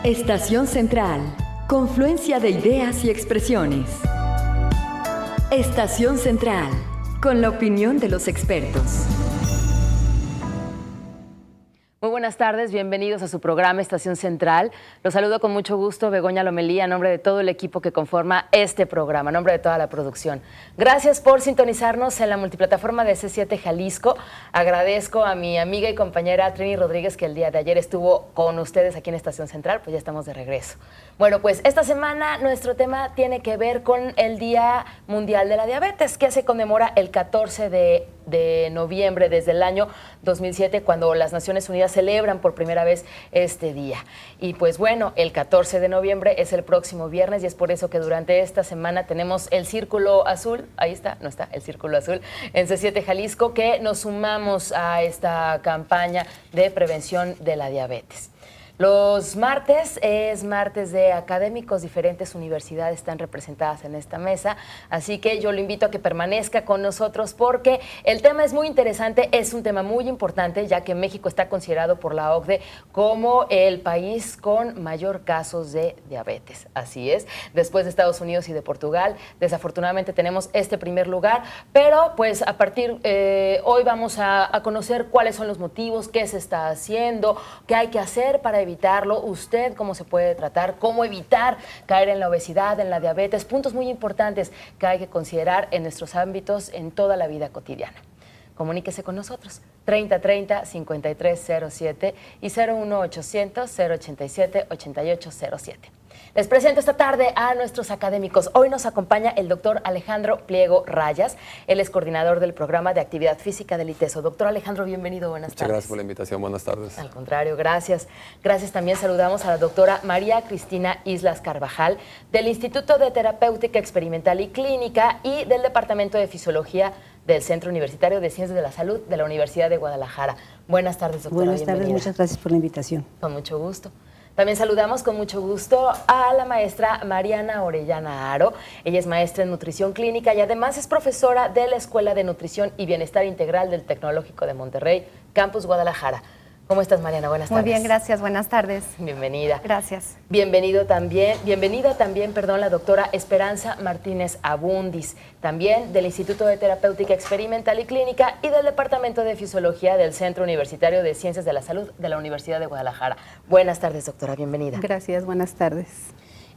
Estación Central, confluencia de ideas y expresiones. Estación Central, con la opinión de los expertos. Muy buenas tardes, bienvenidos a su programa Estación Central. Los saludo con mucho gusto, Begoña Lomelí, a nombre de todo el equipo que conforma este programa, a nombre de toda la producción. Gracias por sintonizarnos en la multiplataforma de C7 Jalisco. Agradezco a mi amiga y compañera Trini Rodríguez, que el día de ayer estuvo con ustedes aquí en Estación Central, pues ya estamos de regreso. Bueno, pues esta semana nuestro tema tiene que ver con el Día Mundial de la Diabetes, que se conmemora el 14 de noviembre desde el año 2007, cuando las Naciones Unidas celebran por primera vez este día. Y pues bueno, el 14 de noviembre es el próximo viernes y es por eso que durante esta semana tenemos el Círculo Azul, ahí está, no está, el Círculo Azul en C7 Jalisco, que nos sumamos a esta campaña de prevención de la diabetes. Los martes es martes de académicos, diferentes universidades están representadas en esta mesa, así que yo lo invito a que permanezca con nosotros porque el tema es muy interesante, es un tema muy importante, ya que México está considerado por la OCDE como el país con mayor casos de diabetes. Así es, después de Estados Unidos y de Portugal, desafortunadamente tenemos este primer lugar, pero pues a partir hoy vamos a conocer cuáles son los motivos, qué se está haciendo, qué hay que hacer para evitarlo, usted cómo se puede tratar, cómo evitar caer en la obesidad, en la diabetes, puntos muy importantes que hay que considerar en nuestros ámbitos en toda la vida cotidiana. Comuníquese con nosotros, 3030-5307 y 01800-087-8807. Les presento esta tarde a nuestros académicos. Hoy nos acompaña el doctor Alejandro Pliego Rayas. Él es coordinador del programa de actividad física del ITESO. Doctor Alejandro, bienvenido, buenas tardes. Muchas gracias por la invitación, buenas tardes. Al contrario, gracias. Gracias también saludamos a la doctora María Cristina Islas Carvajal, del Instituto de Terapéutica Experimental y Clínica y del Departamento de Fisiología del Centro Universitario de Ciencias de la Salud de la Universidad de Guadalajara. Buenas tardes, doctora. Buenas tardes, muchas gracias por la invitación. Con mucho gusto. También saludamos con mucho gusto a la maestra Mariana Orellana Aro. Ella es maestra en nutrición clínica y además es profesora de la Escuela de Nutrición y Bienestar Integral del Tecnológico de Monterrey, Campus Guadalajara. ¿Cómo estás, Mariana? Buenas tardes. Muy bien, gracias. Buenas tardes. Bienvenida. Gracias. Bienvenida también, la doctora Esperanza Martínez Abundis, también del Instituto de Terapéutica Experimental y Clínica y del Departamento de Fisiología del Centro Universitario de Ciencias de la Salud de la Universidad de Guadalajara. Buenas tardes, doctora, bienvenida. Gracias, buenas tardes.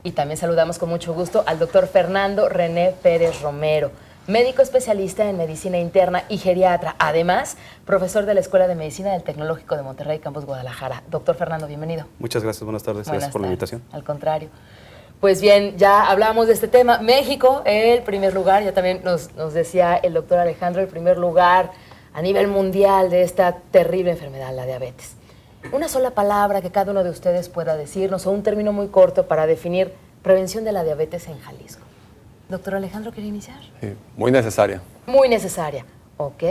Y también saludamos con mucho gusto al doctor Fernando René Pérez Romero, médico especialista en medicina interna y geriatra, además profesor de la Escuela de Medicina del Tecnológico de Monterrey, Campus Guadalajara. Doctor Fernando, bienvenido. Muchas gracias, buenas tardes, gracias por la invitación. Al contrario. Pues bien, ya hablamos de este tema. México, el primer lugar, ya también nos decía el doctor Alejandro, el primer lugar a nivel mundial de esta terrible enfermedad, la diabetes. Una sola palabra que cada uno de ustedes pueda decirnos, o un término muy corto para definir prevención de la diabetes en Jalisco. Doctor Alejandro, ¿quiere iniciar? Sí, muy necesaria. Muy necesaria, ok.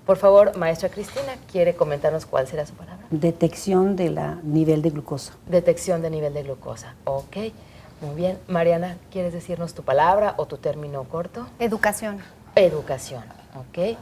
Por favor, maestra Cristina, ¿quiere comentarnos cuál será su palabra? Detección del nivel de glucosa. Detección de nivel de glucosa, ok. Muy bien. Mariana, ¿quieres decirnos tu palabra o tu término corto? Educación. Educación, ok.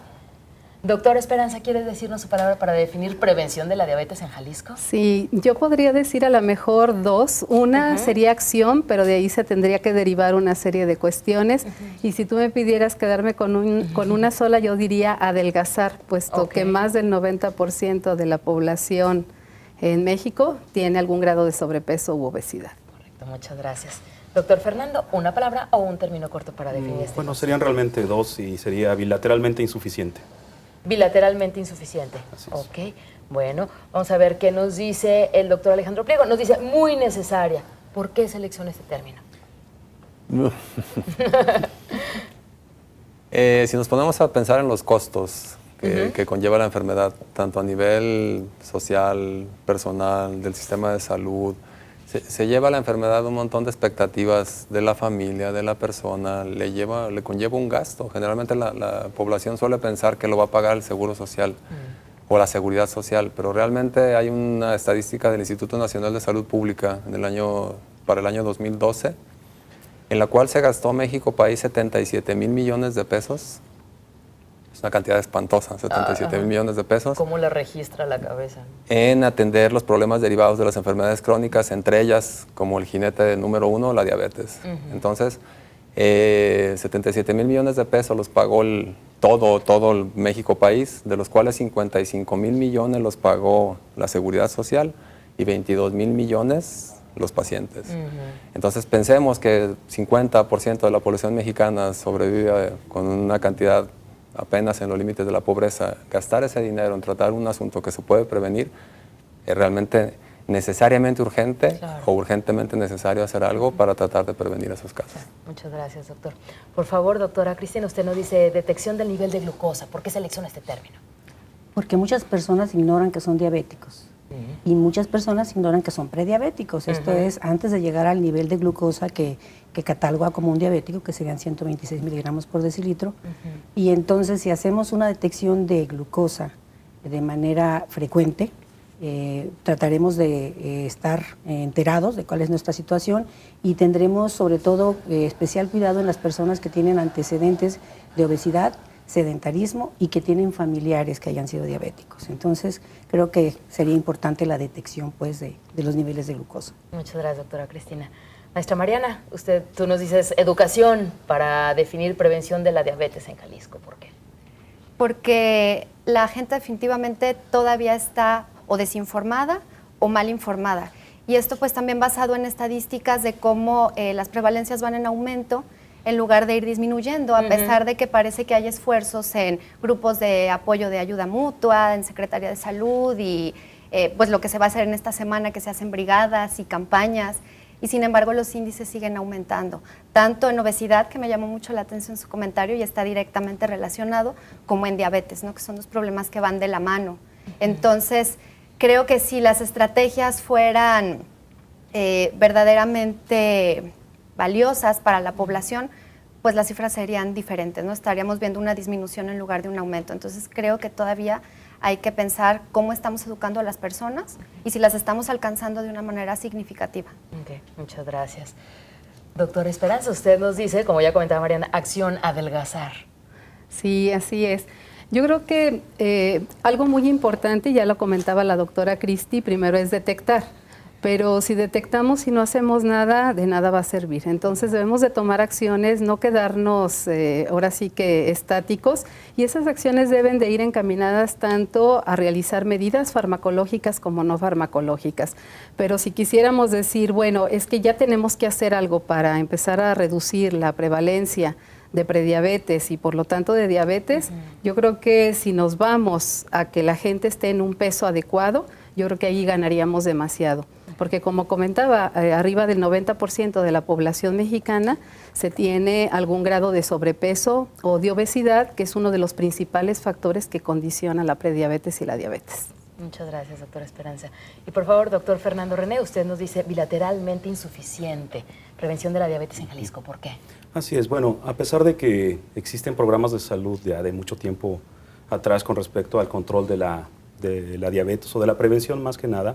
Doctor Esperanza, ¿quieres decirnos su palabra para definir prevención de la diabetes en Jalisco? Sí, yo podría decir a lo mejor dos. Una sería acción, pero de ahí se tendría que derivar una serie de cuestiones. Y si tú me pidieras quedarme con una sola, yo diría adelgazar, puesto que más del 90% de la población en México tiene algún grado de sobrepeso u obesidad. Correcto, muchas gracias. Doctor Fernando, ¿una palabra o un término corto para definir este? Bueno, serían realmente dos y sería bilateralmente insuficiente. Bilateralmente insuficiente. Así es. Ok, bueno, vamos a ver qué nos dice el doctor Alejandro Pliego. Nos dice muy necesaria. ¿Por qué selecciona este término? Si nos ponemos a pensar en los costos que conlleva la enfermedad, tanto a nivel social, personal, del sistema de salud, se lleva a la enfermedad un montón de expectativas de la familia, de la persona, le conlleva un gasto. Generalmente la población suele pensar que lo va a pagar el Seguro Social o la Seguridad Social, pero realmente hay una estadística del Instituto Nacional de Salud Pública para el año 2012, en la cual se gastó México, país, 77,000 millones de pesos es una cantidad espantosa, 77 mil millones de pesos, ¿Cómo le registra la cabeza? en atender los problemas derivados de las enfermedades crónicas, entre ellas, como el jinete número 1, la diabetes. Entonces, 77 mil millones de pesos los pagó todo el México país, de los cuales 55 mil millones los pagó la Seguridad Social y 22 mil millones los pacientes. Entonces pensemos que 50% de la población mexicana sobrevive con una cantidad apenas en los límites de la pobreza. Gastar ese dinero en tratar un asunto que se puede prevenir es realmente necesariamente urgente o urgentemente necesario hacer algo para tratar de prevenir esos casos. Muchas gracias, doctor. Por favor, doctora Cristina, usted nos dice detección del nivel de glucosa. ¿Por qué selecciona este término? Porque muchas personas ignoran que son diabéticos y muchas personas ignoran que son prediabéticos. Esto es antes de llegar al nivel de glucosa que cataloga como un diabético, que serían 126 miligramos por decilitro. Y entonces, si hacemos una detección de glucosa de manera frecuente, trataremos de estar enterados de cuál es nuestra situación y tendremos sobre todo especial cuidado en las personas que tienen antecedentes de obesidad, sedentarismo y que tienen familiares que hayan sido diabéticos. Entonces, creo que sería importante la detección pues, de los niveles de glucosa. Muchas gracias, doctora Cristina. Maestra Mariana, tú nos dices educación para definir prevención de la diabetes en Jalisco. ¿Por qué? Porque la gente definitivamente todavía está o desinformada o mal informada. Y esto pues también basado en estadísticas de cómo las prevalencias van en aumento en lugar de ir disminuyendo, a pesar de que parece que hay esfuerzos en grupos de apoyo de ayuda mutua, en Secretaría de Salud y pues lo que se va a hacer en esta semana, que se hacen brigadas y campañas, y sin embargo los índices siguen aumentando, tanto en obesidad, que me llamó mucho la atención su comentario y está directamente relacionado, como en diabetes, ¿no? Que son dos problemas que van de la mano. Entonces, creo que si las estrategias fueran verdaderamente valiosas para la población, pues las cifras serían diferentes, ¿no? Estaríamos viendo una disminución en lugar de un aumento. Entonces creo que todavía hay que pensar cómo estamos educando a las personas y si las estamos alcanzando de una manera significativa. Okay, muchas gracias. Doctora Esperanza, usted nos dice, como ya comentaba Mariana, acción adelgazar. Sí, así es. Yo creo que algo muy importante, ya lo comentaba la doctora Cristi, primero es detectar. Pero si detectamos y no hacemos nada, de nada va a servir. Entonces debemos de tomar acciones, no quedarnos ahora sí que estáticos, y esas acciones deben de ir encaminadas tanto a realizar medidas farmacológicas como no farmacológicas. Pero si quisiéramos decir, bueno, es que ya tenemos que hacer algo para empezar a reducir la prevalencia de prediabetes y por lo tanto de diabetes, yo creo que si nos vamos a que la gente esté en un peso adecuado, yo creo que ahí ganaríamos demasiado. Porque como comentaba, arriba del 90% de la población mexicana se tiene algún grado de sobrepeso o de obesidad, que es uno de los principales factores que condicionan la prediabetes y la diabetes. Muchas gracias, doctora Esperanza. Y por favor, doctor Fernando René, usted nos dice bilateralmente insuficiente. Prevención de la diabetes en Jalisco, ¿por qué? Así es, bueno, a pesar de que existen programas de salud ya de mucho tiempo atrás con respecto al control de la diabetes o de la prevención más que nada,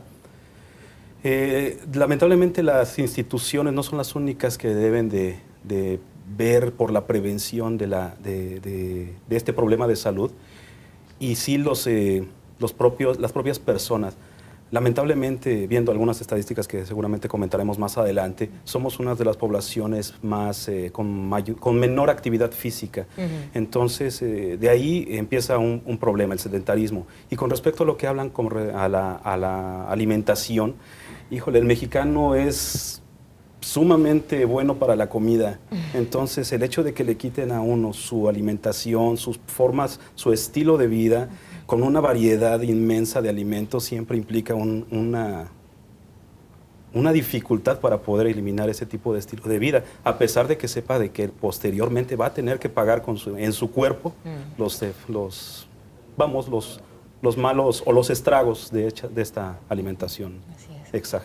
lamentablemente las instituciones no son las únicas que deben de ver por la prevención de este problema de salud, y sí las propias personas. Lamentablemente, viendo algunas estadísticas que seguramente comentaremos más adelante, somos una de las poblaciones más con menor actividad física. Entonces, de ahí empieza un problema, el sedentarismo. Y con respecto a lo que hablan a la alimentación, híjole, el mexicano es sumamente bueno para la comida. Entonces, el hecho de que le quiten a uno su alimentación, sus formas, su estilo de vida, con una variedad inmensa de alimentos, siempre implica una dificultad para poder eliminar ese tipo de estilo de vida, a pesar de que sepa de que posteriormente va a tener que pagar en su cuerpo los malos o los estragos de esta alimentación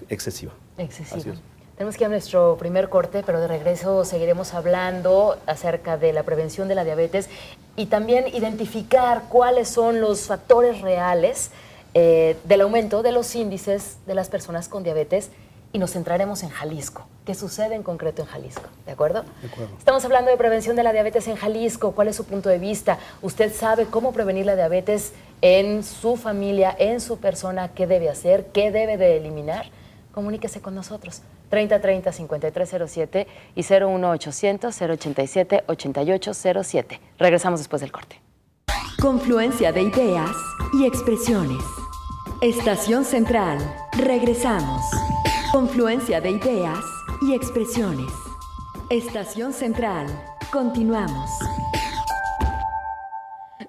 excesiva. Excesiva. Tenemos que ir a nuestro primer corte, pero de regreso seguiremos hablando acerca de la prevención de la diabetes y también identificar cuáles son los factores reales del aumento de los índices de las personas con diabetes y nos centraremos en Jalisco. ¿Qué sucede en concreto en Jalisco? ¿De acuerdo? De acuerdo. Estamos hablando de prevención de la diabetes en Jalisco. ¿Cuál es su punto de vista? ¿Usted sabe cómo prevenir la diabetes en su familia, en su persona? ¿Qué debe hacer? ¿Qué debe de eliminar? Comuníquese con nosotros. 3030-5307 y 01800-087-8807. Regresamos después del corte. Confluencia de ideas y expresiones. Estación Central. Regresamos. Confluencia de ideas y expresiones. Estación Central. Continuamos.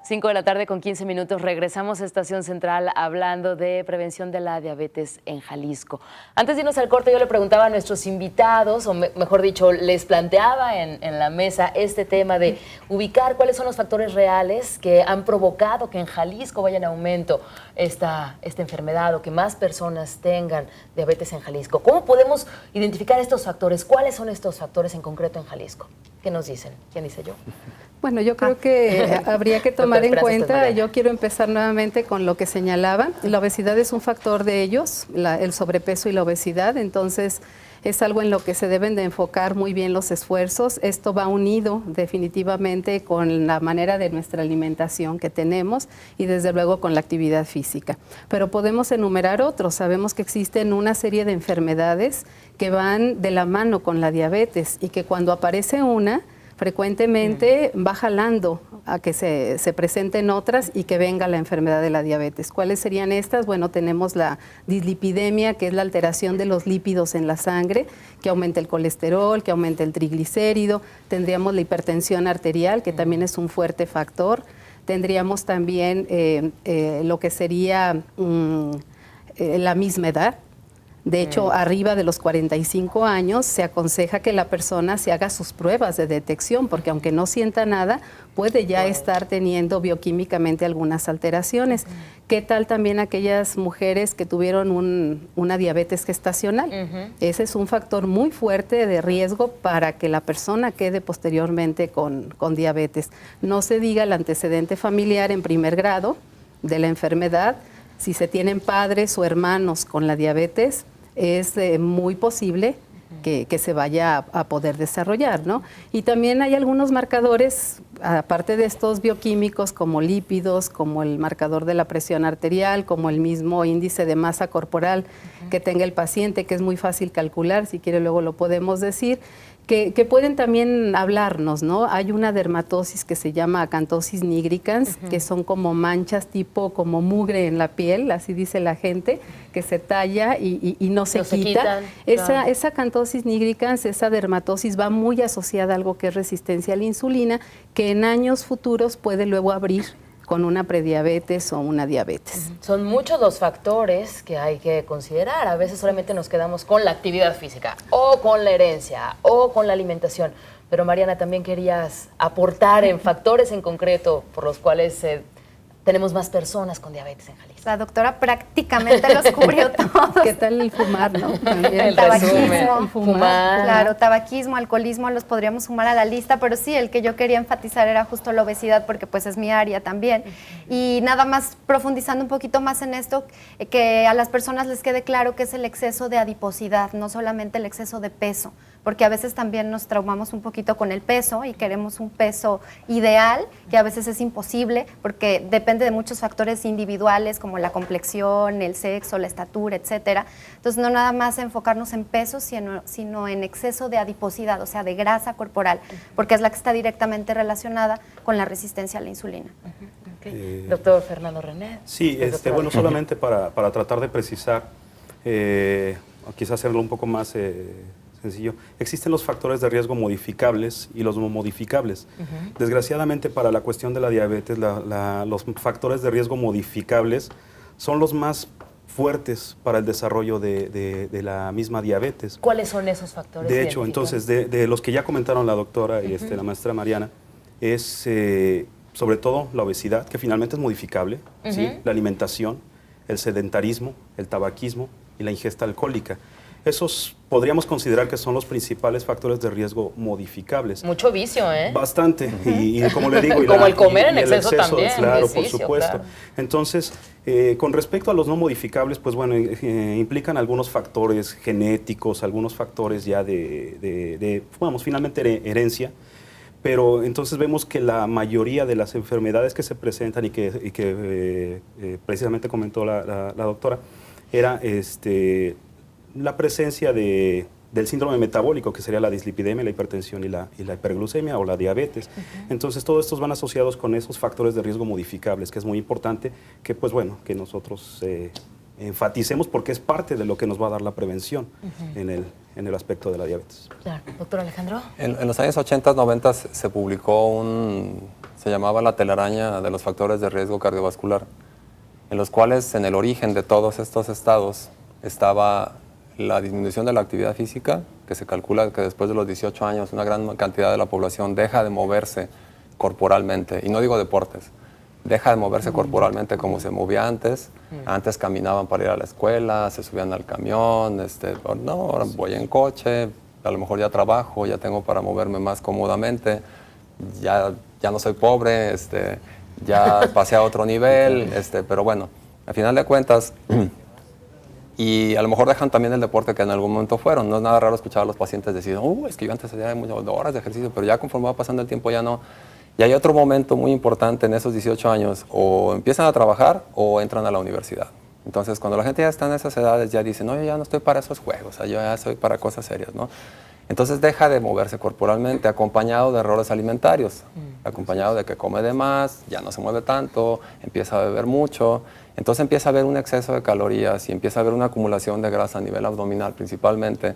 5 de la tarde con 15 minutos. Regresamos a Estación Central hablando de prevención de la diabetes en Jalisco. Antes de irnos al corte, yo le preguntaba a nuestros invitados, o mejor dicho, les planteaba en la mesa este tema de ubicar cuáles son los factores reales que han provocado que en Jalisco vaya en aumento esta enfermedad o que más personas tengan diabetes en Jalisco. ¿Cómo podemos identificar estos factores? ¿Cuáles son estos factores en concreto en Jalisco? ¿Qué nos dicen? ¿Quién dice yo? Bueno, yo creo que habría que tomar en cuenta, yo quiero empezar nuevamente con lo que señalaba. La obesidad es un factor de ellos, el sobrepeso y la obesidad, entonces es algo en lo que se deben de enfocar muy bien los esfuerzos. Esto va unido definitivamente con la manera de nuestra alimentación que tenemos y desde luego con la actividad física. Pero podemos enumerar otros. Sabemos que existen una serie de enfermedades que van de la mano con la diabetes y que cuando aparece una, frecuentemente va jalando a que se presenten otras y que venga la enfermedad de la diabetes. ¿Cuáles serían estas? Bueno, tenemos la dislipidemia, que es la alteración de los lípidos en la sangre, que aumenta el colesterol, que aumenta el triglicérido. Tendríamos la hipertensión arterial, que también es un fuerte factor. Tendríamos también lo que sería la misma edad. De hecho, arriba de los 45 años se aconseja que la persona se haga sus pruebas de detección, porque aunque no sienta nada, puede ya estar teniendo bioquímicamente algunas alteraciones. ¿Qué tal también aquellas mujeres que tuvieron una diabetes gestacional? Ese es un factor muy fuerte de riesgo para que la persona quede posteriormente con diabetes. No se diga el antecedente familiar en primer grado de la enfermedad. Si se tienen padres o hermanos con la diabetes, es muy posible que se vaya a poder desarrollar, ¿no? Y también hay algunos marcadores, aparte de estos bioquímicos, como lípidos, como el marcador de la presión arterial, como el mismo índice de masa corporal que tenga el paciente, que es muy fácil calcular, si quiere luego lo podemos decir, que pueden también hablarnos, ¿no? Hay una dermatosis que se llama acantosis nigricans, que son como manchas tipo como mugre en la piel, así dice la gente, que se talla y no se quita. Esa acantosis nigricans, esa dermatosis va muy asociada a algo que es resistencia a la insulina, que en años futuros puede luego abrir con una prediabetes o una diabetes. Son muchos los factores que hay que considerar. A veces solamente nos quedamos con la actividad física o con la herencia o con la alimentación. Pero Mariana, también querías aportar en factores en concreto por los cuales tenemos más personas con diabetes en Jalisco. La doctora prácticamente los cubrió todos. ¿Qué tal el fumar, no? El tabaquismo, fumar. Claro, tabaquismo, alcoholismo, los podríamos sumar a la lista, pero sí, el que yo quería enfatizar era justo la obesidad, porque pues es mi área también. Y nada más profundizando un poquito más en esto, que a las personas les quede claro que es el exceso de adiposidad, no solamente el exceso de peso, porque a veces también nos traumamos un poquito con el peso y queremos un peso ideal, que a veces es imposible, porque depende de muchos factores individuales, como la complexión, el sexo, la estatura, etcétera. Entonces, no nada más enfocarnos en peso, sino en exceso de adiposidad, o sea, de grasa corporal, porque es la que está directamente relacionada con la resistencia a la insulina. Doctor Fernando René. Sí, bueno, solamente para tratar de precisar, o quizás hacerlo un poco más sencillo, existen los factores de riesgo modificables y los no modificables. Desgraciadamente, para la cuestión de la diabetes, los factores de riesgo modificables son los más fuertes para el desarrollo de la misma diabetes. ¿Cuáles son esos factores? De hecho, entonces, de los que ya comentaron la doctora y la maestra Mariana, es sobre todo la obesidad, que finalmente es modificable, ¿sí? La alimentación, el sedentarismo, el tabaquismo y la ingesta alcohólica. Esos podríamos considerar que son los principales factores de riesgo modificables. Mucho vicio, ¿eh? Bastante. Y como le digo... Como el comer en el exceso también, Claro, es por vicio, supuesto. claro. Entonces, con respecto a los no modificables, pues bueno, implican algunos factores genéticos, algunos factores ya vamos, finalmente herencia. Pero entonces vemos que la mayoría de las enfermedades que se presentan y que precisamente comentó la doctora, era la presencia del síndrome metabólico, que sería la dislipidemia, la hipertensión y la hiperglucemia o la diabetes. Entonces todos estos van asociados con esos factores de riesgo modificables, que es muy importante que, pues bueno, que nosotros enfaticemos, porque es parte de lo que nos va a dar la prevención en el aspecto de la diabetes. Claro. Doctor Alejandro. En los años 80, 90 se publicó se llamaba la telaraña de los factores de riesgo cardiovascular, en los cuales en el origen de todos estos estados estaba la disminución de la actividad física, que se calcula que después de los 18 años una gran cantidad de la población deja de moverse corporalmente, y no digo deportes, deja de moverse corporalmente como se movía antes. Antes caminaban para ir a la escuela, se subían al camión, no, ahora voy en coche, a lo mejor ya trabajo, ya tengo para moverme más cómodamente, ya no soy pobre, ya pasé a otro nivel, pero bueno, al final de cuentas, y a lo mejor dejan también el deporte que en algún momento fueron. No es nada raro escuchar a los pacientes decir, es que yo antes hacía muchas horas de ejercicio, pero ya conforme va pasando el tiempo ya no. Y hay otro momento muy importante en esos 18 años, o empiezan a trabajar o entran a la universidad. Entonces, cuando la gente ya está en esas edades, ya dice, no, yo ya no estoy para esos juegos, yo ya soy para cosas serias, ¿no? Entonces deja de moverse corporalmente, acompañado de errores alimentarios, acompañado de que come de más, ya no se mueve tanto, empieza a beber mucho, entonces empieza a haber un exceso de calorías y empieza a haber una acumulación de grasa a nivel abdominal principalmente,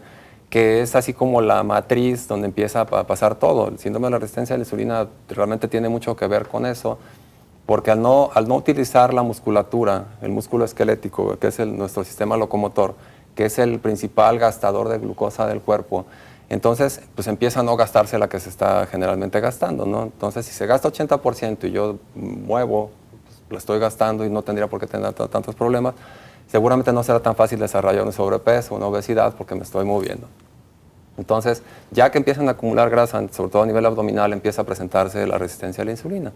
que es así como la matriz donde empieza a pasar todo. El síndrome de la resistencia a la insulina realmente tiene mucho que ver con eso, porque al no utilizar la musculatura, el músculo esquelético, que es nuestro sistema locomotor, que es el principal gastador de glucosa del cuerpo, entonces pues empieza a no gastarse la que se está generalmente gastando, ¿no? Entonces, si se gasta 80% y yo muevo, pues, lo estoy gastando y no tendría por qué tener tantos problemas, seguramente no será tan fácil desarrollar un sobrepeso, una obesidad, porque me estoy moviendo. Entonces, ya que empiezan a acumular grasa, sobre todo a nivel abdominal, empieza a presentarse la resistencia a la insulina.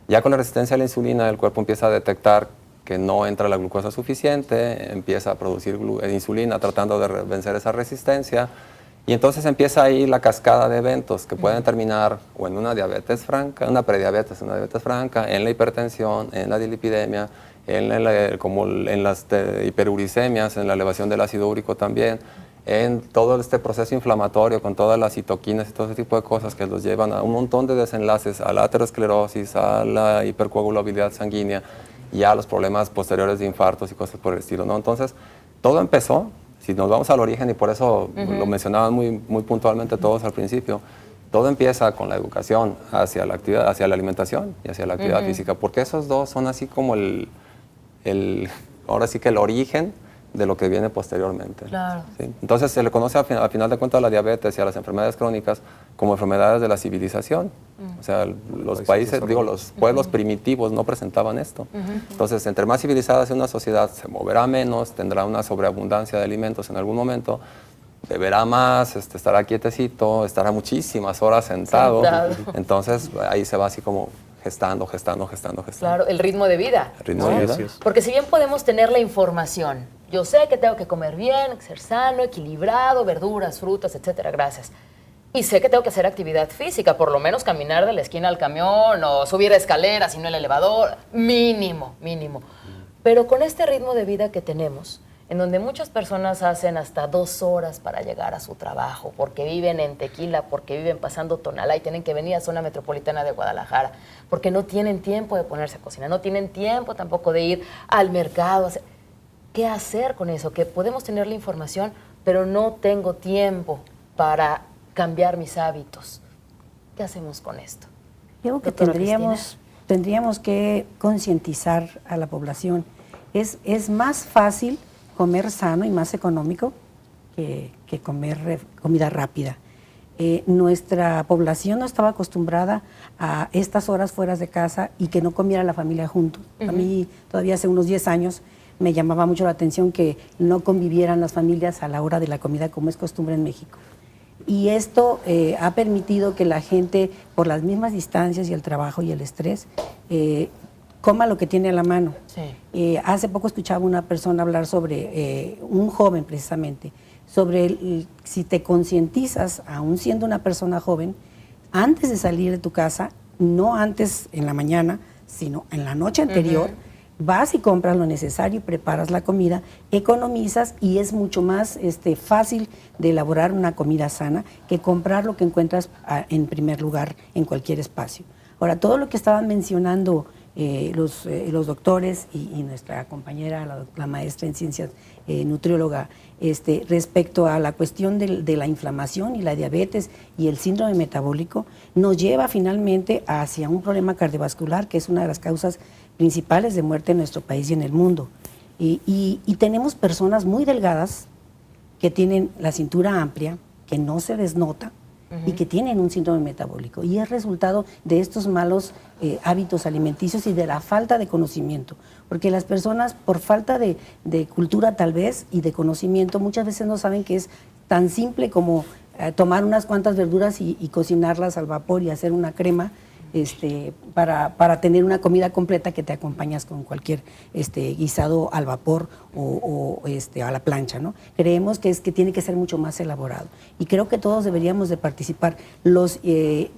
Ya con la resistencia a la insulina, el cuerpo empieza a detectar que no entra la glucosa suficiente, empieza a producir insulina tratando de vencer esa resistencia, y entonces empieza ahí la cascada de eventos que pueden terminar o en una diabetes franca, una prediabetes, una diabetes franca, en la hipertensión, en la dislipidemia, en las hiperuricemias, en la elevación del ácido úrico también, en todo este proceso inflamatorio con todas las citoquinas y todo ese tipo de cosas que los llevan a un montón de desenlaces, a la aterosclerosis, a la hipercoagulabilidad sanguínea y a los problemas posteriores de infartos y cosas por el estilo, ¿no? Entonces, todo empezó, si nos vamos al origen, y por eso lo mencionaban muy puntualmente todos al principio, todo empieza con la educación hacia la actividad, hacia la alimentación y hacia la actividad física, porque esos dos son así como ahora sí que el origen de lo que viene posteriormente. Claro. ¿Sí? Entonces se le conoce al final de cuentas a la diabetes y a las enfermedades crónicas como enfermedades de la civilización. O sea, los países, los pueblos primitivos no presentaban esto. Entonces, entre más civilizada sea una sociedad, se moverá menos, tendrá una sobreabundancia de alimentos en algún momento, beberá más, estará quietecito, estará muchísimas horas sentado. Entonces, ahí se va así como gestando. Claro, el ritmo de vida. El ritmo de vida. Porque si bien podemos tener la información, yo sé que tengo que comer bien, ser sano, equilibrado, verduras, frutas, etcétera, gracias. Y sé que tengo que hacer actividad física, por lo menos caminar de la esquina al camión o subir escaleras y no el elevador, mínimo. Pero con este ritmo de vida que tenemos, en donde muchas personas hacen hasta 2 horas para llegar a su trabajo, porque viven en Tequila, porque viven pasando Tonalá y tienen que venir a zona metropolitana de Guadalajara, porque no tienen tiempo de ponerse a cocinar, no tienen tiempo tampoco de ir al mercado. ¿Qué hacer con eso? Que podemos tener la información, pero no tengo tiempo para cambiar mis hábitos. ¿Qué hacemos con esto? Yo creo que Doctora tendríamos que concientizar a la población. Es más fácil comer sano y más económico que comer comida rápida. Nuestra población no estaba acostumbrada a estas horas fuera de casa y que no comiera la familia juntos. A mí todavía hace unos 10 años me llamaba mucho la atención que no convivieran las familias a la hora de la comida como es costumbre en México. Y esto ha permitido que la gente, por las mismas distancias y el trabajo y el estrés, coma lo que tiene a la mano. Sí. Hace poco escuchaba una persona hablar sobre, un joven precisamente, sobre si te concientizas, aún siendo una persona joven, antes de salir de tu casa, no antes en la mañana, sino en la noche anterior, vas y compras lo necesario y preparas la comida, economizas y es mucho más fácil de elaborar una comida sana que comprar lo que encuentras en primer lugar en cualquier espacio. Ahora, todo lo que estaban mencionando los doctores y nuestra compañera, la maestra en ciencias nutrióloga, respecto a la cuestión de la inflamación y la diabetes y el síndrome metabólico, nos lleva finalmente hacia un problema cardiovascular que es una de las causas principales de muerte en nuestro país y en el mundo. Y tenemos personas muy delgadas que tienen la cintura amplia, que no se desnota, y que tienen un síndrome metabólico. Y es resultado de estos malos hábitos alimenticios y de la falta de conocimiento. Porque las personas, por falta de cultura tal vez y de conocimiento, muchas veces no saben que es tan simple como tomar unas cuantas verduras y cocinarlas al vapor y hacer una crema para tener una comida completa que te acompañas con cualquier guisado al vapor o a la plancha, ¿no? Creemos que tiene que ser mucho más elaborado y creo que todos deberíamos de participar. Los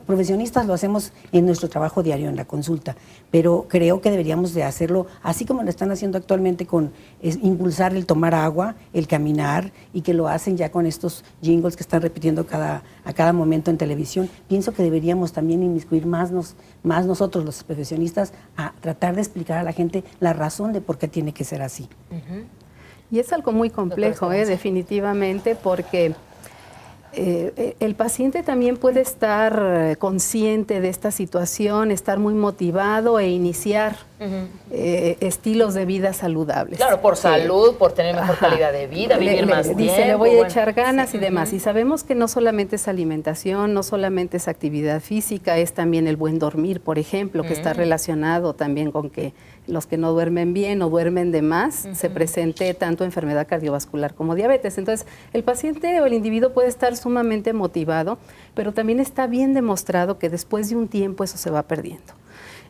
profesionistas lo hacemos en nuestro trabajo diario, en la consulta, pero creo que deberíamos de hacerlo así como lo están haciendo actualmente con impulsar el tomar agua, el caminar y que lo hacen ya con estos jingles que están repitiendo a cada momento en televisión. Pienso que deberíamos también inmiscuir más nosotros los profesionistas a tratar de explicar a la gente la razón de por qué tiene que ser así. Y es algo muy complejo, definitivamente, porque el paciente también puede estar consciente de esta situación, estar muy motivado e iniciar estilos de vida saludables. Claro, por salud, por tener mejor calidad de vida, vivir más tiempo. Dice, le voy a echar ganas y demás. Y sabemos que no solamente es alimentación, no solamente es actividad física, es también el buen dormir, por ejemplo, que está relacionado también con que los que no duermen bien o duermen de más, se presente tanto enfermedad cardiovascular como diabetes. Entonces, el paciente o el individuo puede estar sumamente motivado, pero también está bien demostrado que después de un tiempo eso se va perdiendo.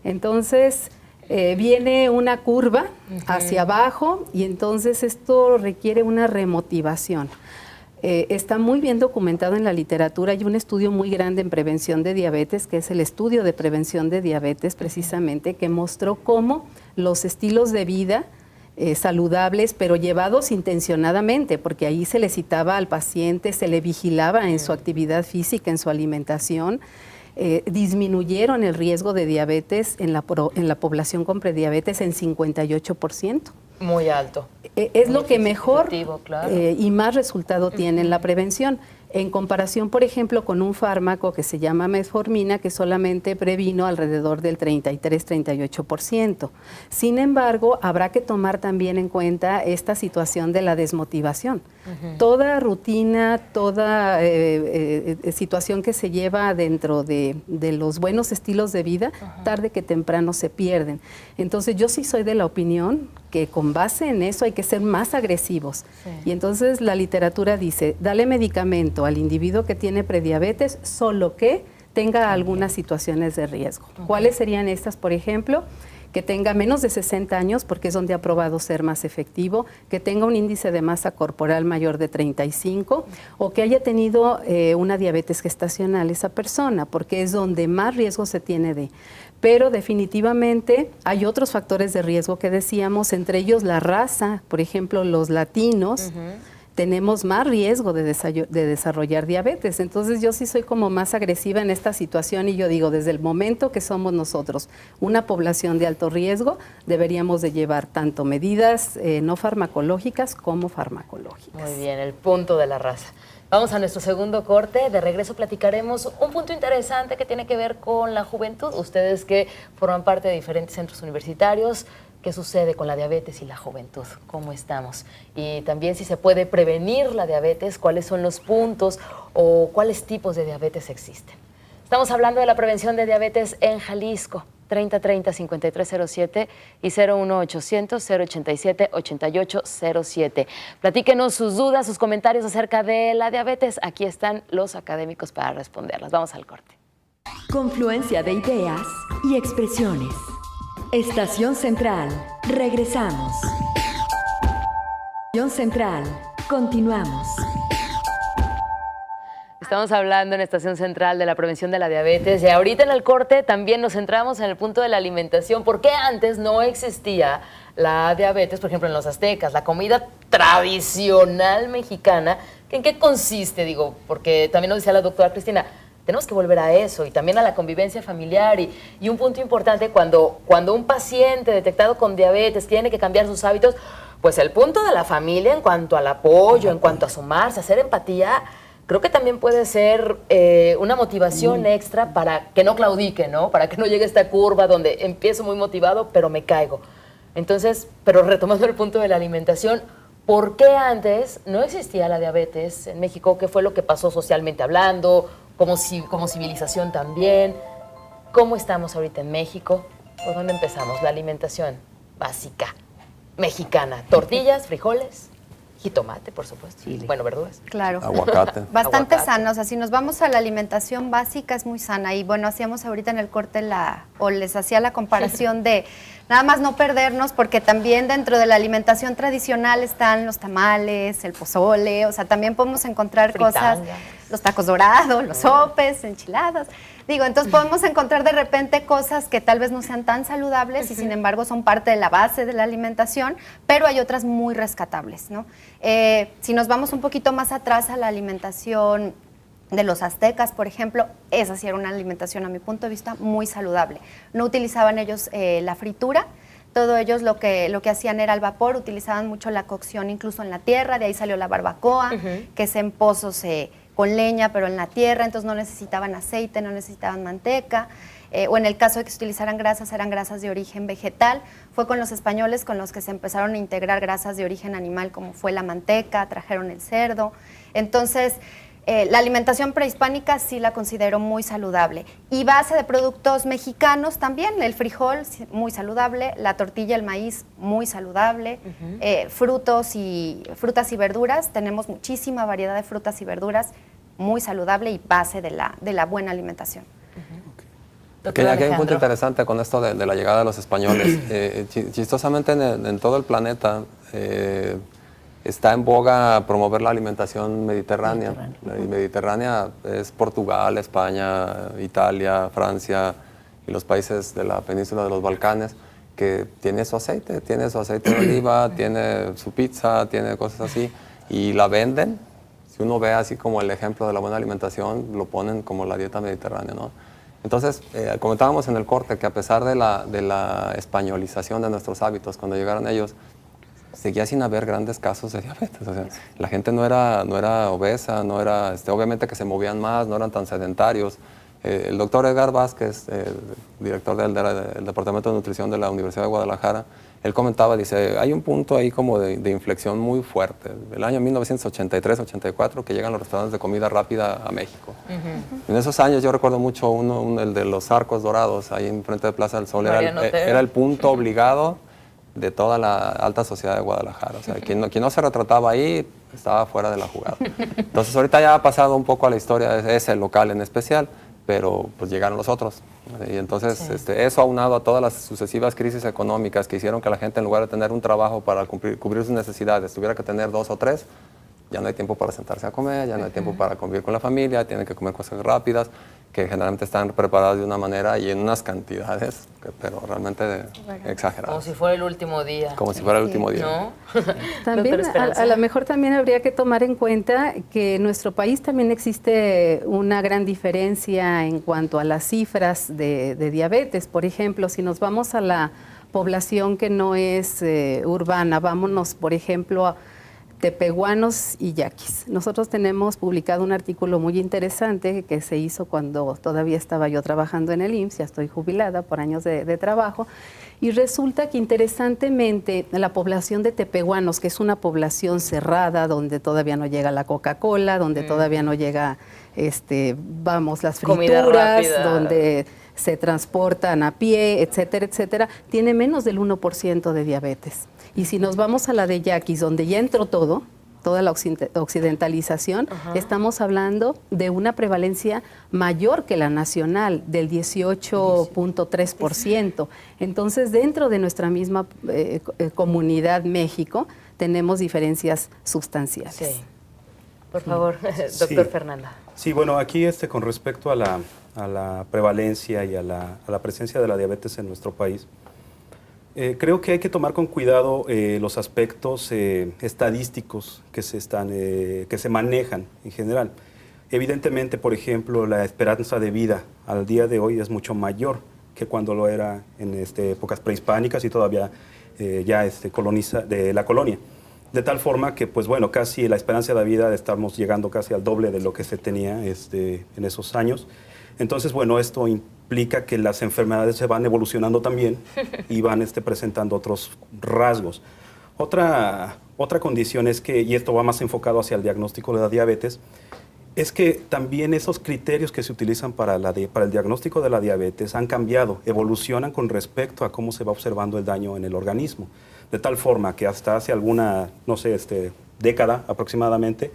Entonces, viene una curva hacia abajo y entonces esto requiere una remotivación. Está muy bien documentado en la literatura. Hay un estudio muy grande en prevención de diabetes, que es el estudio de prevención de diabetes precisamente, que mostró cómo los estilos de vida saludables, pero llevados intencionadamente, porque ahí se le citaba al paciente, se le vigilaba en su actividad física, en su alimentación, disminuyeron el riesgo de diabetes en la población con prediabetes en 58%. Muy alto. Es lo que mejor claro. Y más resultado tiene en la prevención. En comparación, por ejemplo, con un fármaco que se llama metformina, que solamente previno alrededor del 33-38%. Sin embargo, habrá que tomar también en cuenta esta situación de la desmotivación. Toda rutina, toda situación que se lleva dentro de los buenos estilos de vida, tarde que temprano se pierden. Entonces, yo sí soy de la opinión que con base en eso hay que ser más agresivos. Y entonces la literatura dice, dale medicamento al individuo que tiene prediabetes, solo que tenga algunas situaciones de riesgo. ¿Cuáles serían estas, por ejemplo? Que tenga menos de 60 años, porque es donde ha probado ser más efectivo, que tenga un índice de masa corporal mayor de 35 o que haya tenido una diabetes gestacional esa persona, porque es donde más riesgo se tiene de. Pero definitivamente hay otros factores de riesgo que decíamos, entre ellos la raza, por ejemplo, los latinos, tenemos más riesgo de desarrollar diabetes. Entonces yo sí soy como más agresiva en esta situación y yo digo, desde el momento que somos nosotros una población de alto riesgo, deberíamos de llevar tanto medidas no farmacológicas como farmacológicas. Muy bien, el punto de la raza. Vamos a nuestro segundo corte. De regreso platicaremos un punto interesante que tiene que ver con la juventud. Ustedes que forman parte de diferentes centros universitarios, ¿qué sucede con la diabetes y la juventud? ¿Cómo estamos? Y también si se puede prevenir la diabetes, ¿cuáles son los puntos o cuáles tipos de diabetes existen? Estamos hablando de la prevención de diabetes en Jalisco. 3030-5307 y 01800-087-8807. Platíquenos sus dudas, sus comentarios acerca de la diabetes. Aquí están los académicos para responderlas. Vamos al corte. Confluencia de ideas y expresiones. Estación Central. Regresamos. Estación Central. Continuamos. Estamos hablando en Estación Central de la prevención de la diabetes y ahorita en el corte también nos centramos en el punto de la alimentación. ¿Por qué antes no existía la diabetes, por ejemplo, en los aztecas? La comida tradicional mexicana, ¿en qué consiste? Digo, porque también nos decía la doctora Cristina, tenemos que volver a eso y también a la convivencia familiar y un punto importante cuando un paciente detectado con diabetes tiene que cambiar sus hábitos, pues el punto de la familia en cuanto al apoyo, en cuanto a sumarse, hacer empatía, creo que también puede ser una motivación extra para que no claudique, ¿no? Para que no llegue esta curva donde empiezo muy motivado, pero me caigo. Entonces, pero retomando el punto de la alimentación, ¿por qué antes no existía la diabetes en México? ¿Qué fue lo que pasó socialmente hablando? Como civilización también. ¿Cómo estamos ahorita en México? ¿Por dónde empezamos? La alimentación básica mexicana. Tortillas, frijoles, jitomate, por supuesto. Chile. Bueno, verduras. Claro. Aguacate. Bastante Aguacate. sana, o sea, si nos vamos a la alimentación básica es muy sana y bueno, hacíamos ahorita en el corte les hacía la comparación de nada más no perdernos porque también dentro de la alimentación tradicional están los tamales, el pozole, o sea, también podemos encontrar cosas, los tacos dorados, los sopes, enchiladas. Digo, entonces podemos encontrar de repente cosas que tal vez no sean tan saludables y sin embargo son parte de la base de la alimentación, pero hay otras muy rescatables, ¿no? Si nos vamos un poquito más atrás a la alimentación de los aztecas, por ejemplo, esa sí era una alimentación a mi punto de vista muy saludable. No utilizaban ellos la fritura, todo ellos lo que hacían era al vapor, utilizaban mucho la cocción incluso en la tierra, de ahí salió la barbacoa, que es en pozos con leña, pero en la tierra, entonces no necesitaban aceite, no necesitaban manteca, o en el caso de que se utilizaran grasas, eran grasas de origen vegetal. Fue con los españoles con los que se empezaron a integrar grasas de origen animal, como fue la manteca, trajeron el cerdo. Entonces, la alimentación prehispánica sí la considero muy saludable. Y base de productos mexicanos también, el frijol muy saludable, la tortilla, el maíz muy saludable, frutas y verduras, tenemos muchísima variedad de frutas y verduras, muy saludable y base de la buena alimentación. Aquí hay un punto interesante con esto de la llegada de los españoles. Chistosamente en todo el planeta está en boga promover la alimentación mediterránea. Y mediterránea es Portugal, España, Italia, Francia y los países de la península de los Balcanes, que tiene su aceite de oliva, tiene su pizza, tiene cosas así, y la venden. Si uno ve así como el ejemplo de la buena alimentación, lo ponen como la dieta mediterránea, ¿no? Entonces, comentábamos en el corte que a pesar de la españolización de nuestros hábitos, cuando llegaron ellos, seguía sin haber grandes casos de diabetes. O sea, la gente no era obesa, no era, obviamente que se movían más, no eran tan sedentarios. El doctor Edgar Vázquez, director del Departamento de Nutrición de la Universidad de Guadalajara, él comentaba, dice, hay un punto ahí como de inflexión muy fuerte. El año 1983-84 que llegan los restaurantes de comida rápida a México. En esos años yo recuerdo mucho el de los arcos dorados, ahí enfrente de Plaza del Sol, era el punto obligado de toda la alta sociedad de Guadalajara. O sea, quien no se retrataba ahí estaba fuera de la jugada. Entonces ahorita ya ha pasado un poco a la historia ese local en especial, pero pues llegaron los otros. Y entonces eso aunado a todas las sucesivas crisis económicas que hicieron que la gente en lugar de tener un trabajo para cubrir sus necesidades, tuviera que tener 2 o 3, ya no hay tiempo para sentarse a comer, ya no hay tiempo para convivir con la familia, tienen que comer cosas rápidas, que generalmente están preparadas de una manera y en unas cantidades, pero realmente exageradas. Como si fuera el último día. Como si fuera el último día. ¿No? También, a lo mejor también habría que tomar en cuenta que en nuestro país también existe una gran diferencia en cuanto a las cifras de diabetes. Por ejemplo, si nos vamos a la población que no es urbana, vámonos, por ejemplo, a tepehuanos y yaquis. Nosotros tenemos publicado un artículo muy interesante que se hizo cuando todavía estaba yo trabajando en el IMSS, ya estoy jubilada por años de trabajo, Y resulta que interesantemente la población de tepehuanos, que es una población cerrada, donde todavía no llega la Coca-Cola, donde todavía no llega, las Comida frituras, rápida. donde se transportan a pie, etcétera, etcétera, tiene menos del 1% de diabetes. Y si nos vamos a la de Yaquis, donde ya entró todo, toda la occidentalización, estamos hablando de una prevalencia mayor que la nacional, del 18.3%. Entonces, dentro de nuestra misma comunidad México, tenemos diferencias sustanciales. Sí. Por favor, doctor Sí. Fernanda. Sí, bueno, aquí con respecto a la prevalencia y a la presencia de la diabetes en nuestro país, creo que hay que tomar con cuidado los aspectos estadísticos que se manejan en general. Evidentemente, por ejemplo, la esperanza de vida al día de hoy es mucho mayor que cuando lo era en épocas prehispánicas y todavía de la colonia. De tal forma que, pues bueno, casi la esperanza de vida estamos llegando casi al doble de lo que se tenía en esos años. Entonces, bueno, esto implica que las enfermedades se van evolucionando también y van presentando otros rasgos. Otra condición es que, y esto va más enfocado hacia el diagnóstico de la diabetes, es que también esos criterios que se utilizan para el diagnóstico de la diabetes han cambiado, evolucionan con respecto a cómo se va observando el daño en el organismo. De tal forma que hasta hace alguna, década aproximadamente,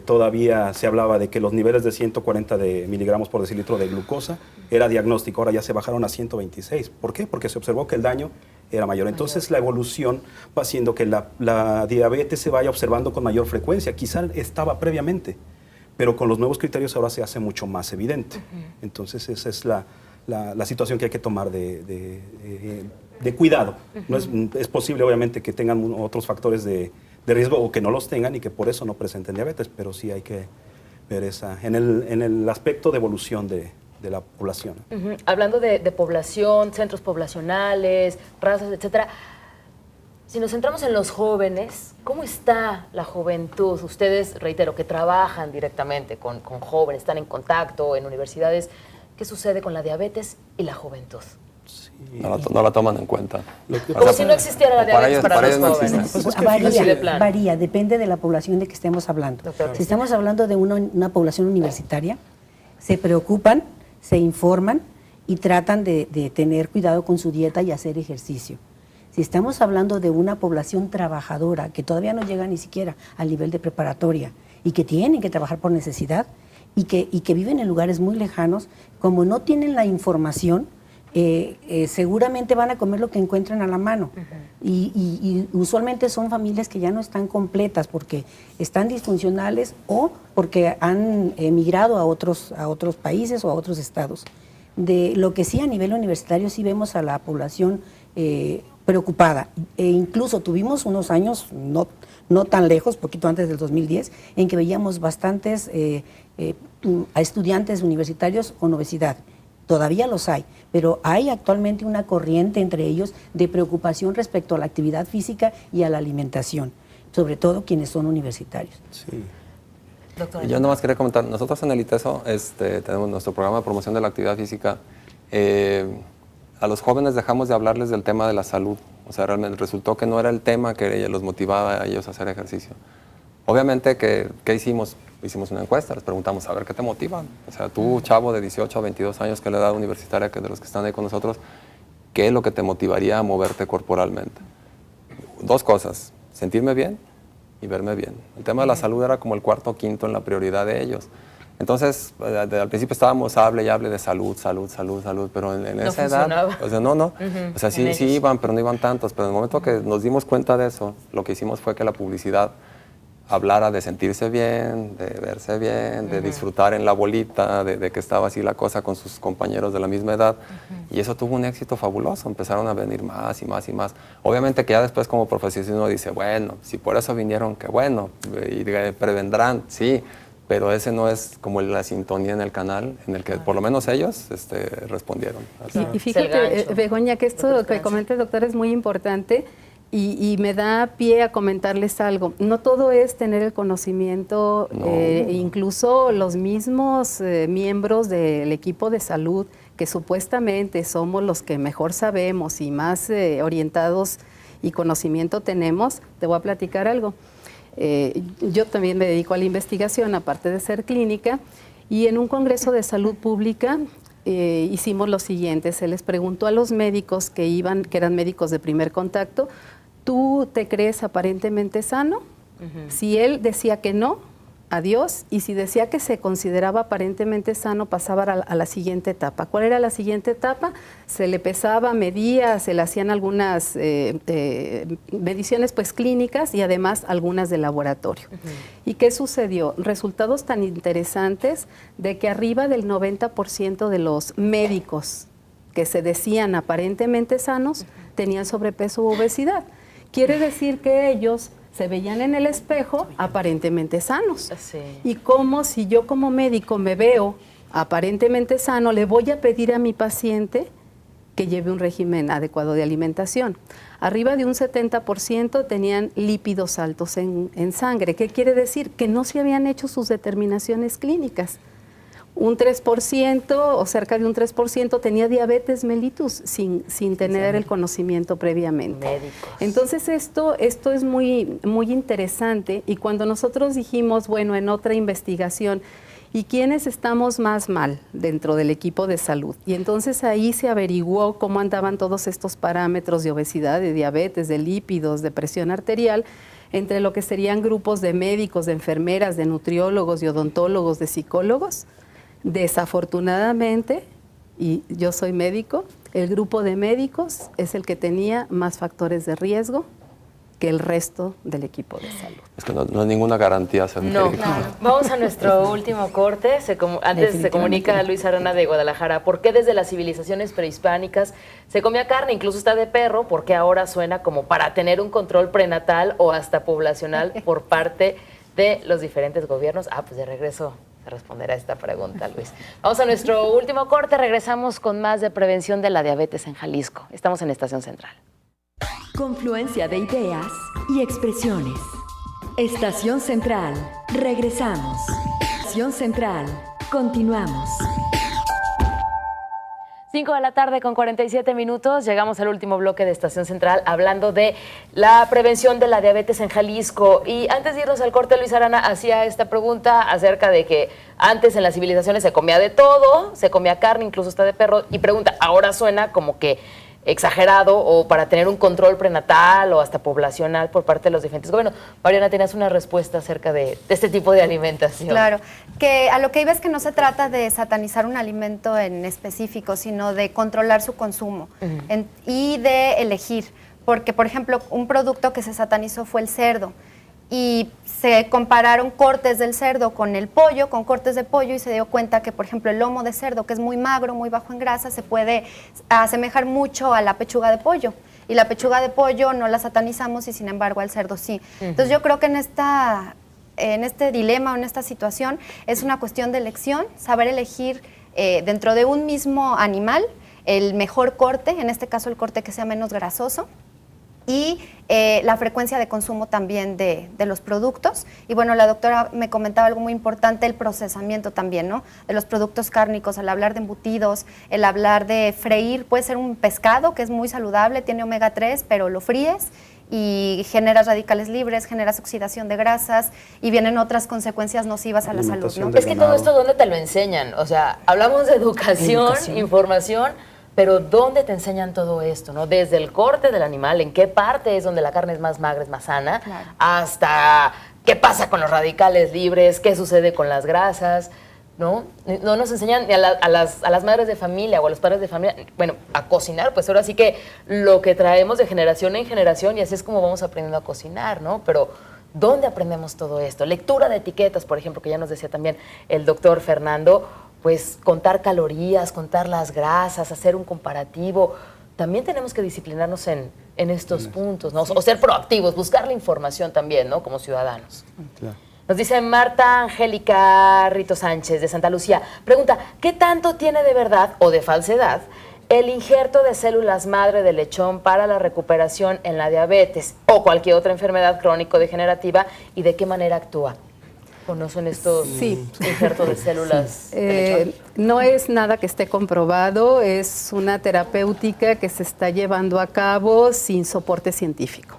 todavía se hablaba de que los niveles de 140 de miligramos por decilitro de glucosa era diagnóstico, ahora ya se bajaron a 126. ¿Por qué? Porque se observó que el daño era mayor. Entonces la evolución va haciendo que la diabetes se vaya observando con mayor frecuencia. Quizá estaba previamente, pero con los nuevos criterios ahora se hace mucho más evidente. Entonces esa es la situación que hay que tomar de cuidado. No es posible, obviamente, que tengan otros factores de riesgo o que no los tengan y que por eso no presenten diabetes, pero sí hay que ver en el aspecto de evolución de la población. Hablando de población, centros poblacionales, razas, etcétera, si nos centramos en los jóvenes, ¿cómo está la juventud? Ustedes, reitero, que trabajan directamente con jóvenes, están en contacto en universidades. ¿Qué sucede con la diabetes y la juventud? Sí. No la toman en cuenta. Como si no existiera la diabetes para los no jóvenes. existe. Pues es que Varía, depende de la población de que estemos hablando. Doctor. Si estamos hablando de una población universitaria, se preocupan, se informan y tratan de tener cuidado con su dieta y hacer ejercicio. Si estamos hablando de una población trabajadora que todavía no llega ni siquiera al nivel de preparatoria y que tienen que trabajar por necesidad y que viven en lugares muy lejanos, como no tienen la información, seguramente van a comer lo que encuentran a la mano. Y usualmente son familias que ya no están completas porque están disfuncionales o porque han emigrado a otros países o a otros estados. De lo que sí a nivel universitario sí vemos a la población preocupada. Incluso tuvimos unos años, no tan lejos, poquito antes del 2010, en que veíamos bastantes a estudiantes universitarios con obesidad. Todavía los hay, pero hay actualmente una corriente entre ellos de preocupación respecto a la actividad física y a la alimentación, sobre todo quienes son universitarios. Sí. Doctora. Yo nomás quería comentar, nosotros en el ITESO tenemos nuestro programa de promoción de la actividad física. A los jóvenes dejamos de hablarles del tema de la salud. O sea, realmente resultó que no era el tema que los motivaba a ellos a hacer ejercicio. Obviamente, ¿qué hicimos? Hicimos una encuesta, les preguntamos, a ver, ¿qué te motiva? O sea, tú, chavo de 18 a 22 años, que es la edad universitaria que de los que están ahí con nosotros, ¿qué es lo que te motivaría a moverte corporalmente? Dos cosas, sentirme bien y verme bien. El tema de la salud era como el cuarto o quinto en la prioridad de ellos. Entonces, al principio estábamos hable y hable de salud, pero en esa edad, o sea, no. O sea, sí iban, pero no iban tantos. Pero en el momento que nos dimos cuenta de eso, lo que hicimos fue que la publicidad hablara de sentirse bien, de verse bien, de disfrutar en la bolita, de que estaba así la cosa con sus compañeros de la misma edad. Y eso tuvo un éxito fabuloso. Empezaron a venir más y más y más. Obviamente que ya después como profesional uno dice, bueno, si por eso vinieron, qué bueno, y prevendrán, sí. Pero ese no es como la sintonía en el canal en el que por lo menos ellos respondieron. Y fíjate, Begoña, que esto que comenta el doctor es muy importante. Y me da pie a comentarles algo. No todo es tener el conocimiento, incluso los mismos miembros del equipo de salud, que supuestamente somos los que mejor sabemos y más orientados y conocimiento tenemos. Te voy a platicar algo. Yo también me dedico a la investigación, aparte de ser clínica, y en un congreso de salud pública hicimos lo siguiente. Se les preguntó a los médicos que eran médicos de primer contacto: ¿tú te crees aparentemente sano? Si él decía que no, adiós, y si decía que se consideraba aparentemente sano, pasaba a la siguiente etapa. ¿Cuál era la siguiente etapa? Se le pesaba, medía, se le hacían algunas mediciones pues clínicas y además algunas de laboratorio. ¿Y qué sucedió? Resultados tan interesantes de que arriba del 90% de los médicos que se decían aparentemente sanos tenían sobrepeso u obesidad. Quiere decir que ellos se veían en el espejo aparentemente sanos. Sí. Y como si yo como médico me veo aparentemente sano, le voy a pedir a mi paciente que lleve un régimen adecuado de alimentación. Arriba de un 70% tenían lípidos altos en sangre. ¿Qué quiere decir? Que no se habían hecho sus determinaciones clínicas. Un 3% o cerca de un 3% tenía diabetes mellitus sin tener el conocimiento previamente. Médicos. Entonces esto es muy, muy interesante, y cuando nosotros dijimos, bueno, en otra investigación, ¿y quiénes estamos más mal dentro del equipo de salud? Y entonces ahí se averiguó cómo andaban todos estos parámetros de obesidad, de diabetes, de lípidos, de presión arterial, entre lo que serían grupos de médicos, de enfermeras, de nutriólogos, de odontólogos, de psicólogos. Desafortunadamente, y yo soy médico, el grupo de médicos es el que tenía más factores de riesgo que el resto del equipo de salud. Es que no hay ninguna garantía ser médico. Claro. Vamos a nuestro último corte. Antes se comunica Luis Arana de Guadalajara. ¿Por qué desde las civilizaciones prehispánicas se comía carne, incluso hasta de perro? ¿Por qué ahora suena como para tener un control prenatal o hasta poblacional por parte de los diferentes gobiernos? Pues de regreso a responder a esta pregunta, Luis. Vamos a nuestro último corte. Regresamos con más de prevención de la diabetes en Jalisco. Estamos en Estación Central. Confluencia de ideas y expresiones. Estación Central. Regresamos. Estación Central. Continuamos. 5 de la tarde con 47 minutos. Llegamos al último bloque de Estación Central hablando de la prevención de la diabetes en Jalisco. Y antes de irnos al corte, Luis Arana hacía esta pregunta acerca de que antes en las civilizaciones se comía de todo, se comía carne, incluso hasta de perro. Y pregunta, ahora suena como que exagerado o para tener un control prenatal o hasta poblacional por parte de los diferentes gobiernos. Mariana, tenías una respuesta acerca de este tipo de alimentación. Claro, que a lo que iba es que no se trata de satanizar un alimento en específico, sino de controlar su consumo y de elegir. Porque, por ejemplo, un producto que se satanizó fue el cerdo. Y se compararon cortes del cerdo con el pollo, con cortes de pollo, y se dio cuenta que, por ejemplo, el lomo de cerdo, que es muy magro, muy bajo en grasa, se puede asemejar mucho a la pechuga de pollo. Y la pechuga de pollo no la satanizamos y, sin embargo, al cerdo sí. Entonces, yo creo que en este dilema o en esta situación es una cuestión de elección, saber elegir dentro de un mismo animal el mejor corte, en este caso el corte que sea menos grasoso, y la frecuencia de consumo también de los productos. Y bueno, la doctora me comentaba algo muy importante, el procesamiento también, ¿no? De los productos cárnicos, al hablar de embutidos, el hablar de freír, puede ser un pescado que es muy saludable, tiene omega 3, pero lo fríes y generas radicales libres, generas oxidación de grasas y vienen otras consecuencias nocivas a la salud, ¿no? Es que todo esto, ¿dónde te lo enseñan? O sea, hablamos de educación. Información, pero ¿dónde te enseñan todo esto, no? Desde el corte del animal, en qué parte es donde la carne es más magra, es más sana, claro, hasta qué pasa con los radicales libres, qué sucede con las grasas, ¿no? No nos enseñan ni a las madres de familia o a los padres de familia, bueno, a cocinar, pues ahora sí que lo que traemos de generación en generación y así es como vamos aprendiendo a cocinar, ¿no? Pero ¿dónde aprendemos todo esto? Lectura de etiquetas, por ejemplo, que ya nos decía también el doctor Fernando, pues contar calorías, contar las grasas, hacer un comparativo. También tenemos que disciplinarnos en estos puntos, ¿no? O ser proactivos, buscar la información también, ¿no? Como ciudadanos. Claro. Nos dice Marta Angélica Rito Sánchez de Santa Lucía. Pregunta, ¿qué tanto tiene de verdad o de falsedad el injerto de células madre de lechón para la recuperación en la diabetes o cualquier otra enfermedad crónico-degenerativa y de qué manera actúa. ¿Conocen estos injertos de células de lechón? No es nada que esté comprobado, es una terapéutica que se está llevando a cabo sin soporte científico.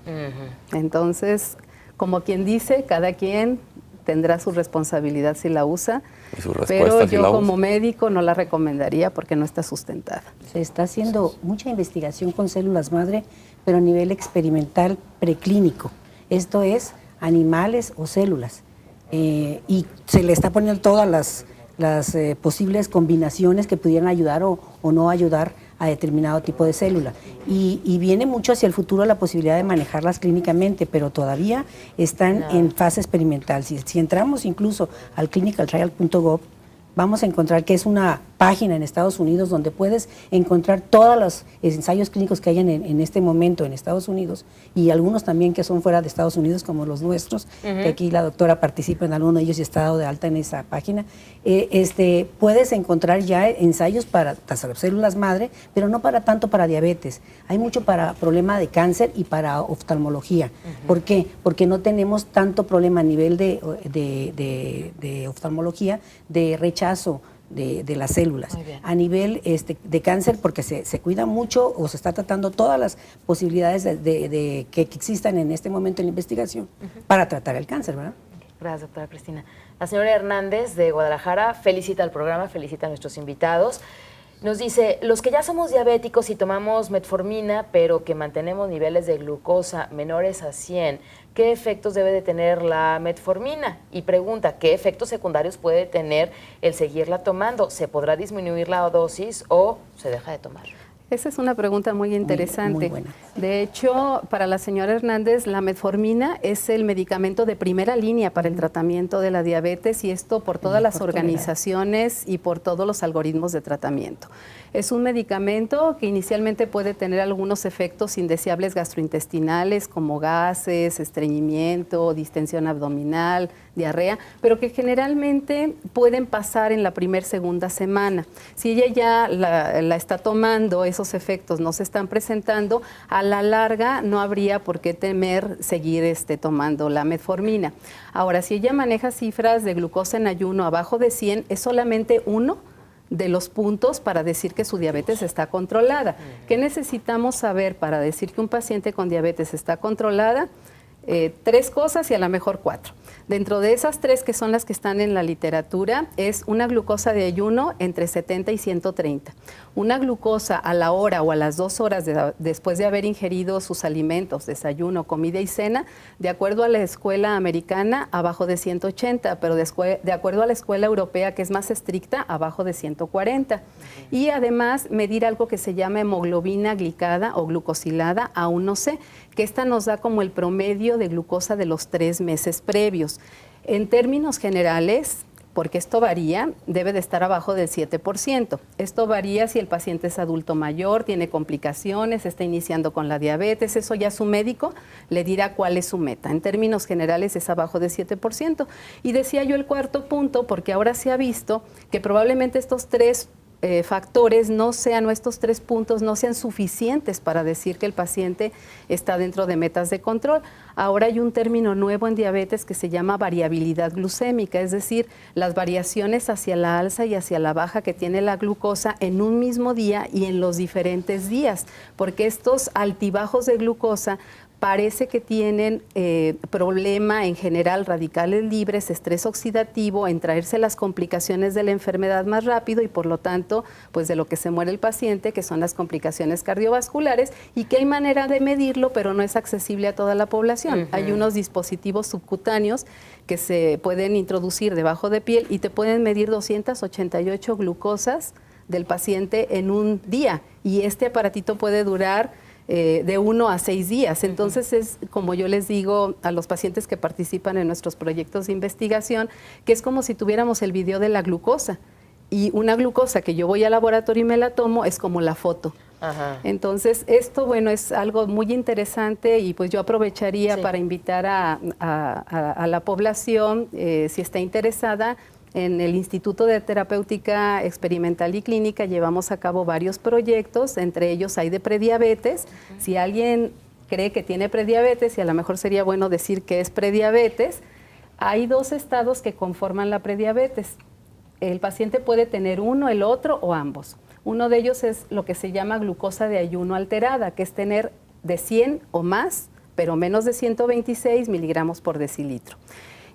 Entonces, como quien dice, cada quien tendrá su responsabilidad si la usa, pero yo como médico no la recomendaría porque no está sustentada. Se está haciendo mucha investigación con células madre, pero a nivel experimental preclínico. Esto es animales o células. Y se le está poniendo todas las posibles combinaciones que pudieran ayudar o no ayudar a determinado tipo de célula. Y viene mucho hacia el futuro la posibilidad de manejarlas clínicamente, pero todavía están en fase experimental. Si entramos incluso al clinicaltrial.gov, vamos a encontrar que es una página en Estados Unidos donde puedes encontrar todos los ensayos clínicos que hay en este momento en Estados Unidos y algunos también que son fuera de Estados Unidos como los nuestros, que aquí la doctora participa en alguno de ellos y está dado de alta en esa página. Puedes encontrar ya ensayos para las células madre, pero no para tanto para diabetes. Hay mucho para problema de cáncer y para oftalmología. ¿Por qué? Porque no tenemos tanto problema a nivel de oftalmología, de rechazo de las células. A nivel de cáncer, porque se cuida mucho o se está tratando todas las posibilidades que existan en este momento en la investigación para tratar el cáncer, ¿verdad? Gracias, doctora Cristina. La señora Hernández de Guadalajara felicita al programa, felicita a nuestros invitados. Nos dice, los que ya somos diabéticos y tomamos metformina, pero que mantenemos niveles de glucosa menores a 100, ¿qué efectos debe de tener la metformina? Y pregunta, ¿qué efectos secundarios puede tener el seguirla tomando? ¿Se podrá disminuir la dosis o se deja de tomar? Esa es una pregunta muy interesante. Muy buena. De hecho, para la señora Hernández, la metformina es el medicamento de primera línea para el tratamiento de la diabetes y esto por todas las organizaciones y por todos los algoritmos de tratamiento. Es un medicamento que inicialmente puede tener algunos efectos indeseables gastrointestinales como gases, estreñimiento, distensión abdominal, diarrea, pero que generalmente pueden pasar en la segunda semana. Si ella ya la está tomando, esos efectos no se están presentando, a la larga no habría por qué temer seguir tomando la metformina. Ahora, si ella maneja cifras de glucosa en ayuno abajo de 100, es solamente uno de los puntos para decir que su diabetes está controlada. ¿Qué necesitamos saber para decir que un paciente con diabetes está controlada? 3 cosas y a lo mejor 4. Dentro de esas 3 que son las que están en la literatura es una glucosa de ayuno entre 70 y 130. Una glucosa a la hora o a las 2 horas después de haber ingerido sus alimentos, desayuno, comida y cena, de acuerdo a la escuela americana, abajo de 180, pero de acuerdo a la escuela europea, que es más estricta, abajo de 140. Y además medir algo que se llama hemoglobina glicada o glucosilada A1C, que esta nos da como el promedio de glucosa de los 3 meses previos. En términos generales, porque esto varía, debe de estar abajo del 7%. Esto varía si el paciente es adulto mayor, tiene complicaciones, está iniciando con la diabetes, eso ya su médico le dirá cuál es su meta. En términos generales es abajo del 7%. Y decía yo el 4 punto, porque ahora se ha visto que probablemente estos 3 factores no sean, o estos 3 puntos no sean suficientes para decir que el paciente está dentro de metas de control. Ahora hay un término nuevo en diabetes que se llama variabilidad glucémica, es decir, las variaciones hacia la alza y hacia la baja que tiene la glucosa en un mismo día y en los diferentes días, porque estos altibajos de glucosa parece que tienen problema en general, radicales libres, estrés oxidativo, en traerse las complicaciones de la enfermedad más rápido y por lo tanto, pues de lo que se muere el paciente, que son las complicaciones cardiovasculares y que hay manera de medirlo, pero no es accesible a toda la población. Hay unos dispositivos subcutáneos que se pueden introducir debajo de piel y te pueden medir 288 glucosas del paciente en un día y este aparatito puede durar de 1 a 6 días. Entonces es como yo les digo a los pacientes que participan en nuestros proyectos de investigación, que es como si tuviéramos el video de la glucosa y una glucosa que yo voy al laboratorio y me la tomo es como la foto. Entonces esto, bueno, es algo muy interesante y pues yo aprovecharía para invitar a la población, si está interesada, En el Instituto de Terapéutica Experimental y Clínica llevamos a cabo varios proyectos, entre ellos hay de prediabetes. Si alguien cree que tiene prediabetes, y a lo mejor sería bueno decir que es prediabetes, hay 2 estados que conforman la prediabetes. El paciente puede tener uno, el otro o ambos. Uno de ellos es lo que se llama glucosa de ayuno alterada, que es tener de 100 o más, pero menos de 126 miligramos por decilitro.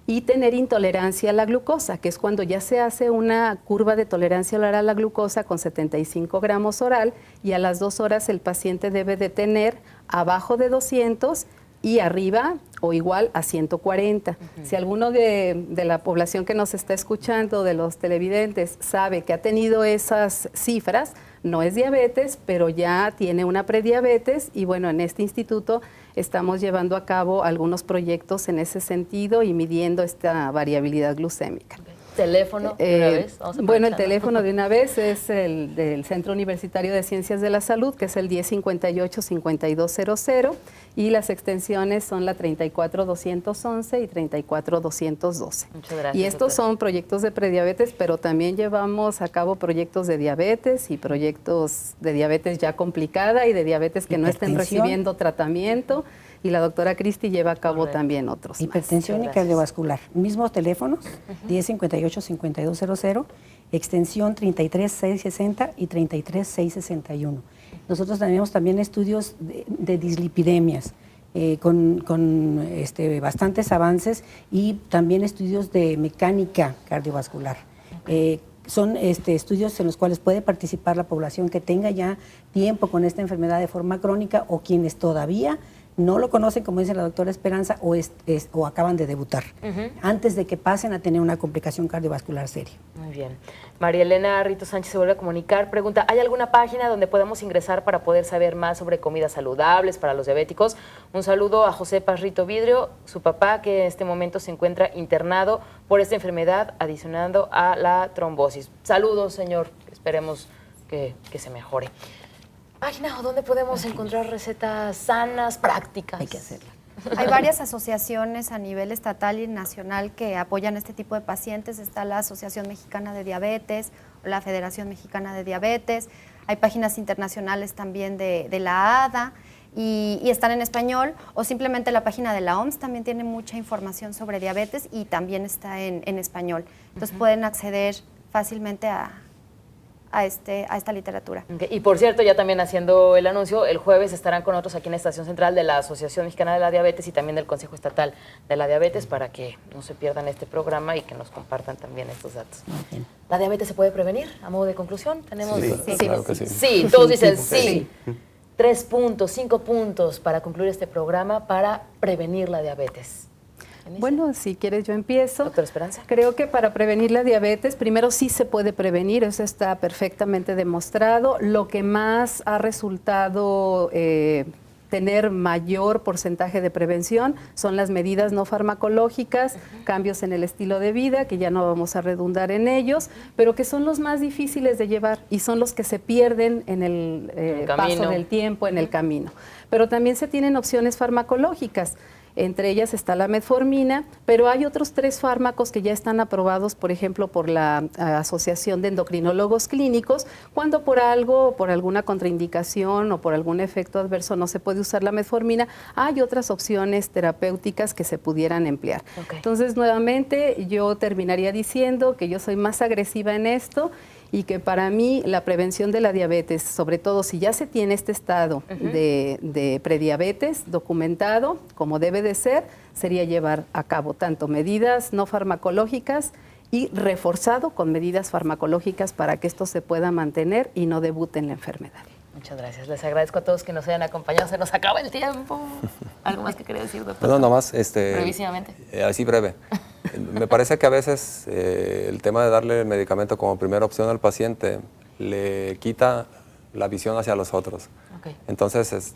Y tener intolerancia a la glucosa, que es cuando ya se hace una curva de tolerancia oral a la glucosa con 75 gramos oral y a las 2 horas el paciente debe de tener abajo de 200 y arriba o igual a 140. Si alguno de la población que nos está escuchando, de los televidentes, sabe que ha tenido esas cifras, no es diabetes, pero ya tiene una prediabetes y bueno, en este instituto estamos llevando a cabo algunos proyectos en ese sentido y midiendo esta variabilidad glucémica. ¿Teléfono de una vez? Bueno, el teléfono de una vez es el del Centro Universitario de Ciencias de la Salud, que es el 1058-5200, y las extensiones son la 34211 y 34212. Muchas gracias. Y estos son proyectos de prediabetes, pero también llevamos a cabo proyectos de diabetes y proyectos de diabetes ya complicada y de diabetes que no estén recibiendo tratamiento. Y la doctora Cristi lleva a cabo también otros. Hipertensión y cardiovascular. Mismos teléfonos, 1058-5200, extensión 33660 y 33661. Nosotros tenemos también estudios de dislipidemias con bastantes avances y también estudios de mecánica cardiovascular. Son estudios en los cuales puede participar la población que tenga ya tiempo con esta enfermedad de forma crónica o quienes todavía no lo conocen, como dice la doctora Esperanza, o acaban de debutar, antes de que pasen a tener una complicación cardiovascular seria. Muy bien. María Elena Rito Sánchez se vuelve a comunicar. Pregunta, ¿hay alguna página donde podemos ingresar para poder saber más sobre comidas saludables para los diabéticos? Un saludo a José Parrito Vidrio, su papá, que en este momento se encuentra internado por esta enfermedad, adicionando a la trombosis. Saludos, señor. Esperemos que se mejore. Página, ¿dónde podemos encontrar recetas sanas, prácticas? Hay que hacerla. Hay varias asociaciones a nivel estatal y nacional que apoyan este tipo de pacientes. Está la Asociación Mexicana de Diabetes, o la Federación Mexicana de Diabetes. Hay páginas internacionales también de la ADA y están en español, o simplemente la página de la OMS también tiene mucha información sobre diabetes y también está en español. Entonces pueden acceder fácilmente a esta literatura. Okay. Y por cierto, ya también haciendo el anuncio, el jueves estarán con nosotros aquí en la Estación Central de la Asociación Mexicana de la Diabetes y también del Consejo Estatal de la Diabetes para que no se pierdan este programa y que nos compartan también estos datos. Okay. ¿La diabetes se puede prevenir? A modo de conclusión, tenemos... Sí, claro que sí. Sí, todos dicen sí. 3 puntos, 5 puntos para concluir este programa para prevenir la diabetes. Bueno, si quieres yo empiezo. Doctora Esperanza. Creo que para prevenir la diabetes, primero sí se puede prevenir, eso está perfectamente demostrado. Lo que más ha resultado tener mayor porcentaje de prevención son las medidas no farmacológicas, cambios en el estilo de vida, que ya no vamos a redundar en ellos, pero que son los más difíciles de llevar y son los que se pierden en el paso del tiempo, en el camino. Pero también se tienen opciones farmacológicas. Entre ellas está la metformina, pero hay otros 3 fármacos que ya están aprobados, por ejemplo, por la Asociación de Endocrinólogos Clínicos. Cuando por algo, por alguna contraindicación o por algún efecto adverso no se puede usar la metformina, hay otras opciones terapéuticas que se pudieran emplear. Okay. Entonces, nuevamente, yo terminaría diciendo que yo soy más agresiva en esto y que para mí la prevención de la diabetes, sobre todo si ya se tiene este estado de prediabetes documentado, como debe de ser, sería llevar a cabo tanto medidas no farmacológicas y reforzado con medidas farmacológicas para que esto se pueda mantener y no debute en la enfermedad. Muchas gracias. Les agradezco a todos que nos hayan acompañado. Se nos acaba el tiempo. ¿Algo más que quería decir, doctor? No, nomás, brevísimamente. Así breve. Me parece que a veces el tema de darle el medicamento como primera opción al paciente le quita la visión hacia los otros. Okay. Entonces,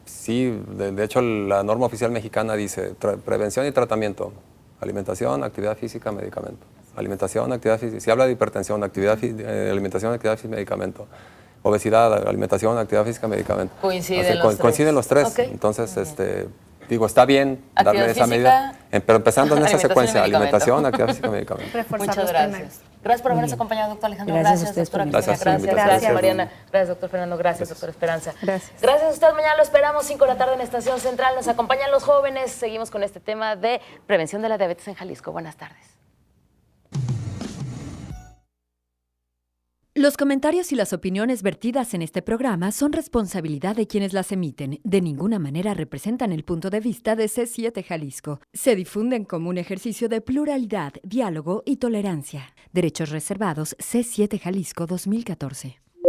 sí, de hecho la norma oficial mexicana dice prevención y tratamiento, alimentación, actividad física, medicamento. Alimentación, actividad física, si habla de hipertensión, alimentación, actividad física, medicamento. Obesidad, alimentación, actividad física, medicamento. Coinciden los 3. Coinciden los 3. Okay. Entonces, digo, está bien darle Actividad esa física, medida, pero empezando en esa alimentación y secuencia, medicamento. alimentación, actividad física y medicamento. Reforzar Muchas los gracias. primeros. Gracias por Muy habernos bien. acompañado, doctor Alejandro. Gracias a Gracias, ustedes doctora por Cristina. invitarme. Gracias, Gracias. gracias, Gracias. Mariana. Gracias, doctor Fernando. Gracias, doctor Esperanza. Gracias. Gracias a usted. Mañana lo esperamos, 5 de la tarde en Estación Central. Nos acompañan los jóvenes. Seguimos con este tema de prevención de la diabetes en Jalisco. Buenas tardes. Los comentarios y las opiniones vertidas en este programa son responsabilidad de quienes las emiten. De ninguna manera representan el punto de vista de C7 Jalisco. Se difunden como un ejercicio de pluralidad, diálogo y tolerancia. Derechos reservados C7 Jalisco 2014.